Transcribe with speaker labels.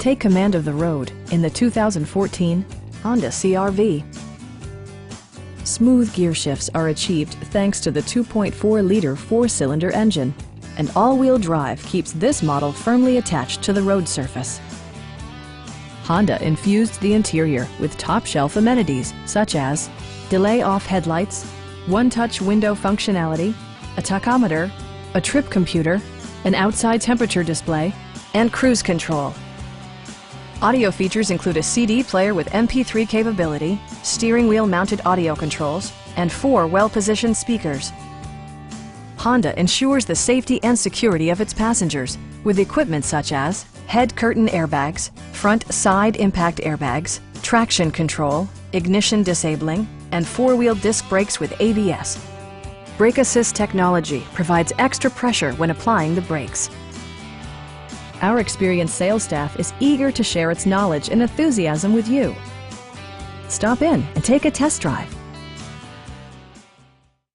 Speaker 1: Take command of the road in the 2014 Honda CR-V. Smooth gear shifts are achieved thanks to the 2.4-liter four-cylinder engine, and all-wheel drive keeps this model firmly attached to the road surface. Honda infused the interior with top-shelf amenities such as delay-off headlights, one-touch window functionality, a tachometer, a trip computer, an outside temperature display, and cruise control. Audio features include a CD player with MP3 capability, steering wheel mounted audio controls, and 4 well-positioned speakers. Honda ensures the safety and security of its passengers with equipment such as head curtain airbags, front side impact airbags, traction control, ignition disabling, and 4-wheel disc brakes with ABS. Brake Assist technology provides extra pressure when applying the brakes. Our experienced sales staff is eager to share its knowledge and enthusiasm with you. Stop in and take a test drive.